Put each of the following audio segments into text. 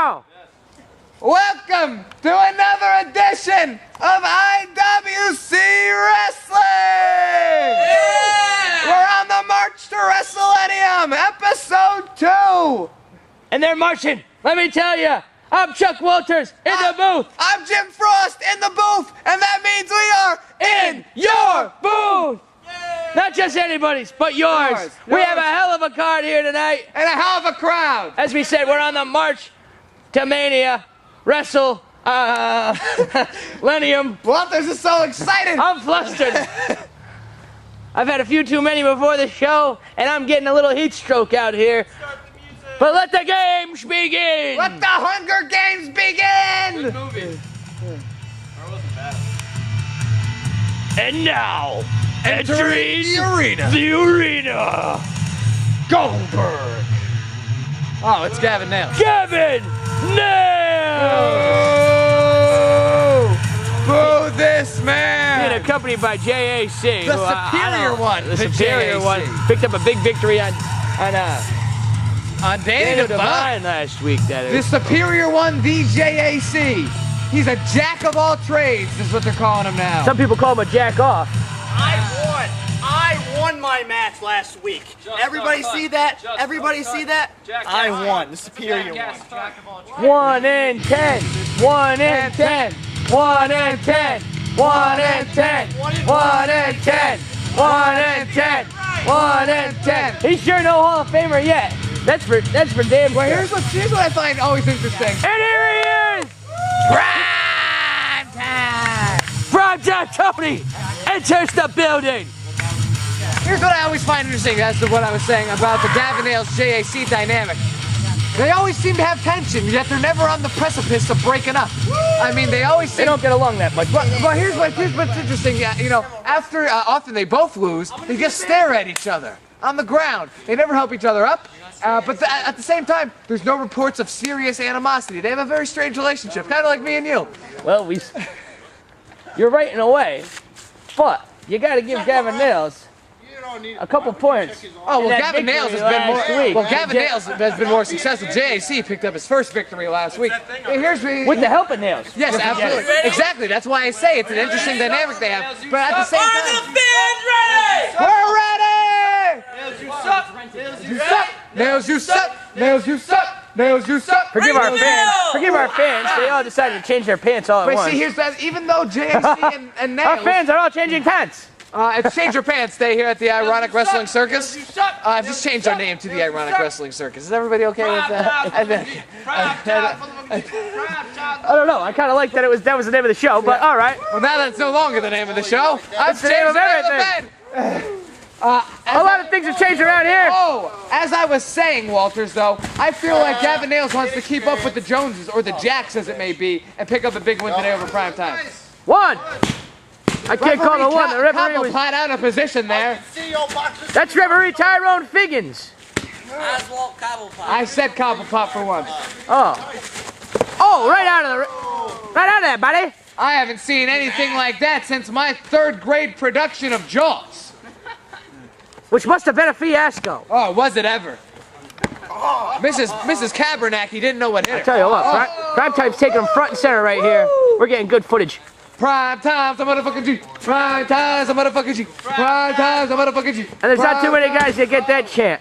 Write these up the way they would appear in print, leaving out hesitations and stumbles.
now. Welcome to another edition of IWC Wrestling! Yeah! We're on the march to wrestlenium, episode 2! And they're marching. Let me tell you, I'm Chuck Walters in the booth. I'm Jim Frost in the booth, and that means we are in your booth! Not just anybody's, but yours. We have a hell of a card here tonight. And a hell of a crowd! As we said, we're on the march to Mania. Wrestlenium. Walters is so excited! I'm flustered. I've had a few too many before the show, and I'm getting a little heat stroke out here. But let the games begin! Let the Hunger Games begin! Good movie. Or wasn't bad. And now, entering the arena, Goldberg! Oh, it's Gavin Nailz. Gavin Nailz! Boo this man! Being accompanied by JAC. The superior one. The superior one. Picked up a big victory on Danny Divine last week, that The is. superior one, the JAC. He's a jack of all trades, is what they're calling him now. Some people call him a jack off. I won my match last week. Everybody see that? Everybody see that? I won. The superior one. 1 and 10. 1 and 10. 1 and 10. 1 and 10. 1 and 10. 1 and 10. 1 and 10. He's sure no Hall of Famer yet. That's for damn Well, sure. here's what I find always interesting. And here he is! Prime time! Primetime Tony enters the building. Here's what I always find interesting as to what I was saying about the Gavin Nailz JAC dynamic. They always seem to have tension, yet they're never on the precipice of breaking up. I mean, they always seem... They don't get along that much. But here's what's interesting. You know, after often they both lose, they just stare at each other on the ground. They never help each other up. But at the same time, there's no reports of serious animosity. They have a very strange relationship, kind of like me and you. Well, you're right in a way, but you got to give Gavin Nailz a couple points. Oh well, that Gavin Nailz victory has been more. last week. Well, Gavin Nailz has been more successful. JAC picked up his first victory last week. Hey, With the help of Nailz. Yes, absolutely, exactly. That's why I say it's an interesting dynamic they have. But at the same time, we're ready. Nailz, you suck. Nailz, you suck. Nailz, you suck. Forgive our fans. They all decided to change their pants all at But once. see, here's that. Even though JAC and Our Nailz, fans are all changing pants. it's Change Your Pants Day here at the Ironic Wrestling Circus. I've just changed our name to the Ironic Wrestling Circus. Is everybody okay with that? I don't know. I kind of like that that was the name of the show, but all right. Well, now that's no longer the name of the show. I've the name changed of the name of everything. the band. A lot of things have changed around here. Oh, as I was saying, Walters, though, I feel like Gavin Nailz wants to keep up with the Joneses, or the Jacks as it may be, and pick up a big win today over Prime Time. One. I can't call the one. The referee Cabo was... pot out of position there. That's referee Tyrone Figgins. I said Cabo pot for once. Oh, right out of there, buddy. I haven't seen anything like that since my 3rd grade production of Jaws. Which must have been a fiasco. Oh, was it ever? Mrs. Cabernacki didn't know what hit her. Tell you what, Prime Time's taking them front and center right here. We're getting good footage. Prime time's a motherfucking G. Prime time's a motherfucking G. Prime time's a motherfucking G. And there's not too many guys that get that chant.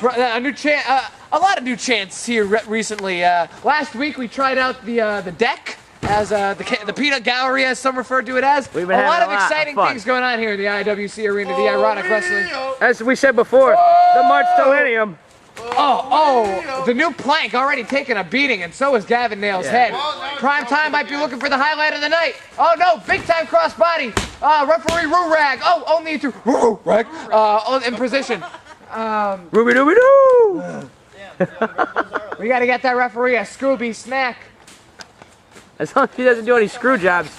A new chant, a lot of new chants here recently. Last week we tried out the deck, as the peanut gallery, as some referred to it as. We've been a lot having of exciting fun. things going on here in the IWC arena, the Ironic Wrestling. As we said before, the March to Wrestlenium. Oh, the new plank already taking a beating, and so is Gavin Nailz's head. Prime Time might be looking for the highlight of the night. Oh no, big time crossbody. Referee Rurag. Oh, only to Rurag. In position. Ruby dooby doo. We gotta get that referee a Scooby snack. As long as he doesn't do any screw jobs,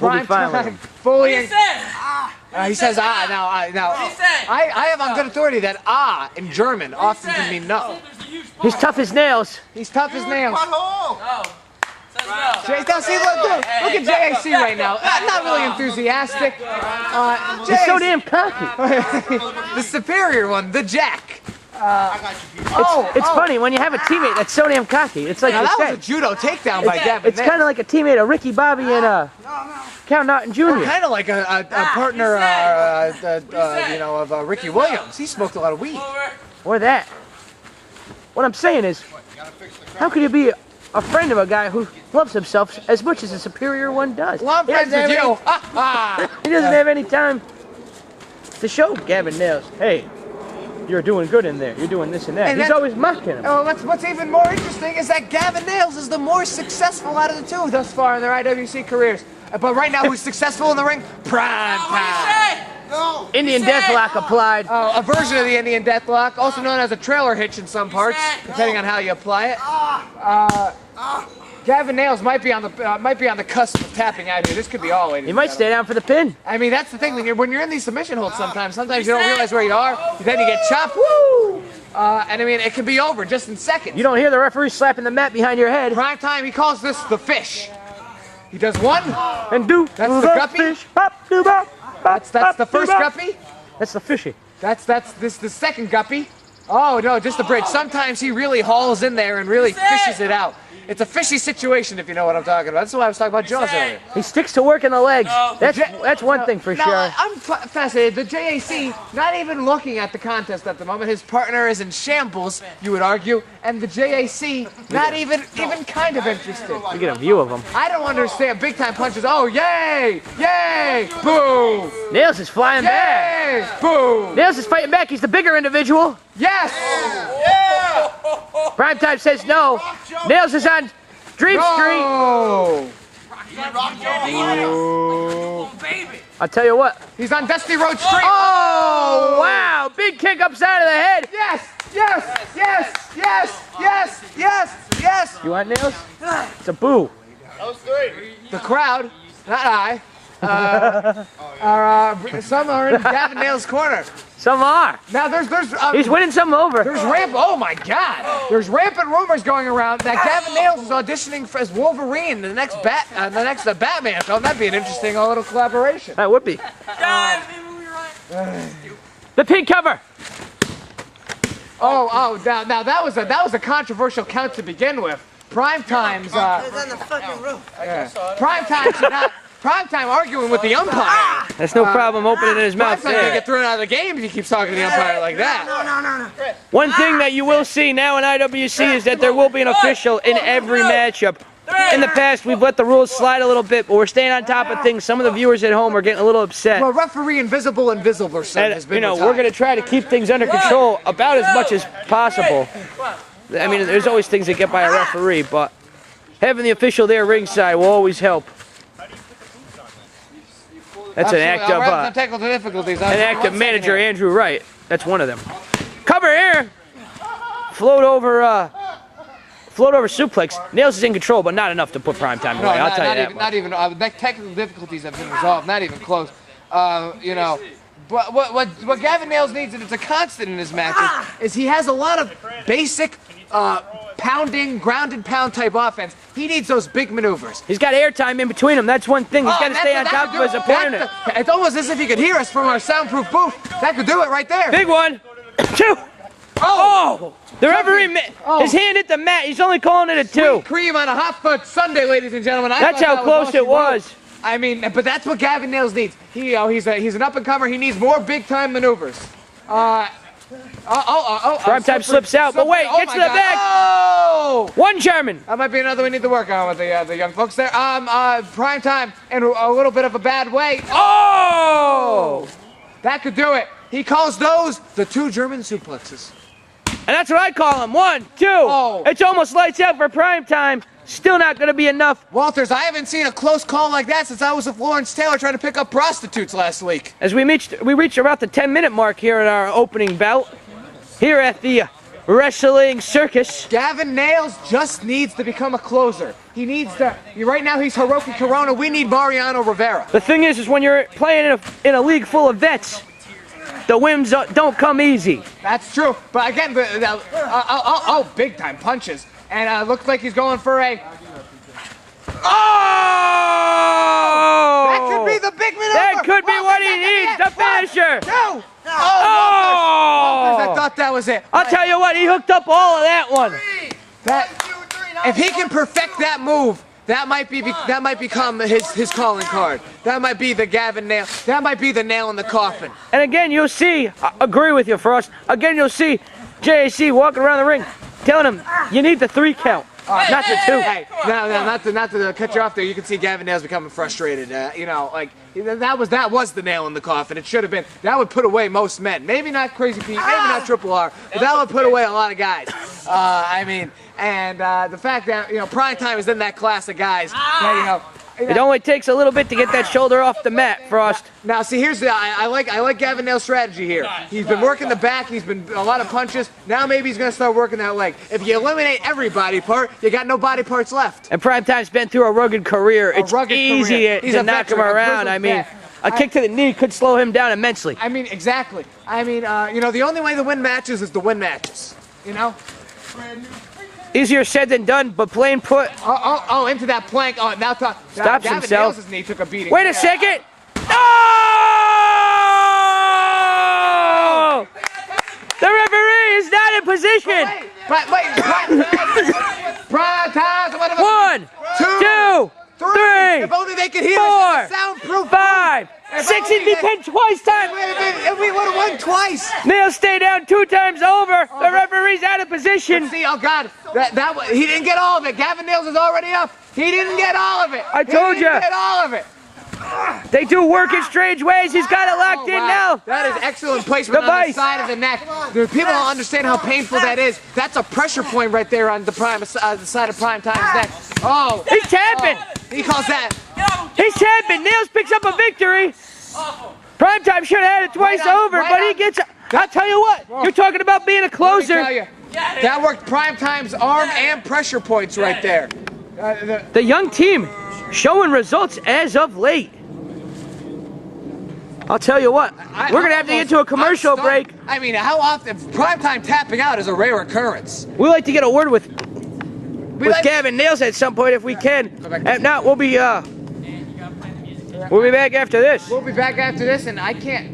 we'll be Prime fine with time, him. fully. He said, He says now. I have on good authority that in German often can mean no. He's tough as nails. He's tough as nails. says no. Now see, look at JAC right now. Not really enthusiastic. He's so damn cocky. The superior one, the Jack. It's funny when you have a teammate that's so damn cocky. It's like Now you that was said. a judo takedown by Gavin. It's kind of like a teammate of Ricky Bobby and Count Naughton Jr. Kind of like a partner, you know, of Ricky Williams. He smoked a lot of weed. Or that. What I'm saying is, how could you be a friend of a guy who loves himself as much as a superior one does? Well, I'm friends with you. He doesn't have any time to show Gavin Nailz, hey, you're doing good in there. You're doing this and that. And He's always mocking him. Oh, what's even more interesting is that Gavin Nailz is the more successful out of the two thus far in their IWC careers. But right now, who's successful in the ring? Prime Time. No. Indian Deathlock applied. A version of the Indian Deathlock, also known as a trailer hitch in some parts, depending on how you apply it. Gavin Nailz might be on the cusp of tapping out here. This could be all, ladies. He might stay down for the pin. I mean, that's the thing. When you're in these submission holds, sometimes you don't realize where you are. Then you get chopped. Woo! And I mean, it can be over just in seconds. You don't hear the referee slapping the mat behind your head. Prime Time, he calls this the fish. He does one. And do That's the guppy. fish. Hop, do bop, bop, That's the bop, first do bop. guppy. That's the fishy. That's the second guppy. Oh no, just the bridge. Sometimes he really hauls in there and really fishes it out. It's a fishy situation, if you know what I'm talking about. That's why I was talking about Jaws earlier. He sticks to working the legs. That's one thing for Now, sure. I'm fascinated. The JAC, not even looking at the contest at the moment. His partner is in shambles, you would argue, and the JAC, not even kind of interested. We get a view of him. I don't understand. Big time punches. Oh, yay! Yay! Boo! Nailz is flying back. Yay! Boo! Nailz is fighting back. He's the bigger individual. Yes! Prime Time says no. Nailz is on Dream Street. Oh! I'll tell you what. He's on Dusty Road Street. Oh, wow. Big kick upside of the head. Yes! Yes! Yes! Yes! Yes! Yes! Yes! You want Nailz? It's a boo. That was three. The crowd, not I, some are in Gavin Nailz's corner. Some are. Now there's He's winning some over. oh my God, there's rampant rumors going around that Gavin Nailz is auditioning as Wolverine in the next Batman film. That'd be an interesting little collaboration. That would be. The pin cover. Now that was a controversial count to begin with. Prime Time arguing with the umpire. That's no problem opening his mouth Prime Time there. gonna get thrown out of the game if he keeps talking to the umpire like that. One thing that you will see now in IWC is that there will be an official in every matchup. In the past, we've let the rules slide a little bit, but we're staying on top of things. Some of the viewers at home are getting a little upset. Well, referee Invisible has been And, we're retired. going to try to keep things under control about as much as possible. I mean, there's always things that get by a referee, but having the official there ringside will always help. That's an act of technical difficulties. manager Andrew Wright. That's one of them. Cover here. Float over suplex. Nailz is in control, but not enough to put Prime Time away. I'll tell you that. Not even. Technical difficulties have been resolved. Not even close. You know. But what Gavin Nailz needs, and it's a constant in his matches, is he has a lot of basic pounding, grounded pound type offense. He needs those big maneuvers. He's got airtime in between them. That's one thing. He's got to stay on top of his opponent. It's almost as if he could hear us from our soundproof booth. That could do it right there. Big one. Two. Oh! The referee, his hand hit the mat. He's only calling it a two. Sweet cream on a hot foot Sunday, ladies and gentlemen. That's how close it was. I mean, but that's what Gavin Nailz needs. He's an up-and-comer. He needs more big-time maneuvers. Prime Time slips out, but wait, gets to the back. Oh! One German. That might be another we need to work on with the young folks there. Prime Time in a little bit of a bad way. Oh! That could do it. He calls those the two German suplexes. And that's what I call him. 1, 2. Oh. It's almost lights out for Prime Time. Still not going to be enough. Walters, I haven't seen a close call like that since I was with Lawrence Taylor trying to pick up prostitutes last week. As we reached about the 10-minute mark here in our opening bout, here at the Wrestling Circus. Gavin Nailz just needs to become a closer. He needs to. Right now he's Hiroki Corona. We need Mariano Rivera. The thing is when you're playing in a league full of vets, the wins don't come easy. That's true. But again, big time punches. And looks like he's going for a. Oh! That could be the big maneuver. That could be what he needs, the finisher. 2, Walters, I thought that was it. I'll tell you what, he hooked up all of that one. If he can perfect that move, that might become his calling card. That might be the Gavin Nailz. That might be the nail in the coffin. And again, you'll see, I agree with you, Frost. Again, you'll see JAC walking around the ring, telling him, you need the 3 count, not the 2. Hey, not to cut you off there. You can see Gavin Nailz becoming frustrated. You know, like that was the nail in the coffin. It should have been. That would put away most men. Maybe not Crazy Pete, maybe not Triple R, but that would put away a lot of guys. I mean, and the fact that Prime Time is in that class of guys. That, it only takes a little bit to get that shoulder off the mat, Frost. Now, see, here's the I like Gavin Nailz's strategy here. He's been working the back. He's been a lot of punches. Now maybe he's gonna start working that leg. If you eliminate every body part, you got no body parts left. And Prime Time's been through a rugged career. It's easy to knock him around. I mean, a kick to the knee could slow him down immensely. I mean, exactly. I mean, the only way to win matches is to win matches. Easier said than done, but plain put. Oh, into that plank. Oh, now stops Gavin himself. Nailz's knee took a beating. Wait a second. Oh! The referee is not in position. Wait. Prime Time. 1, 2, 3, If only they could hear 4, soundproof. 5, 6. He's been pinned twice time. If we would have won twice. Nailz stay down 2 times over. The referee's out of position. See, oh God, he didn't get all of it. Gavin Nailz is already up. He didn't get all of it. I told you. He didn't get all of it. They do work in strange ways. He's got it locked in now. That is excellent placement on the side of the neck. People don't understand how painful that is. That's a pressure point right there on the side of Prime Time's neck. Oh, he's tapping. He calls that. He's tapping. Nailz picks up a victory. Prime Time should have had it twice over, but he gets. I'll tell you what. You're talking about being a closer. Let me tell you, that worked Prime Time's arm and pressure points right there. The young team showing results as of late. I'll tell you what, we're going to have to get to a commercial break. I mean, how often? Prime Time tapping out is a rare occurrence. We'd like to get a word with Gavin Nailz at some point if we can. If not, we'll be back after this. We'll be back after this, and I can't.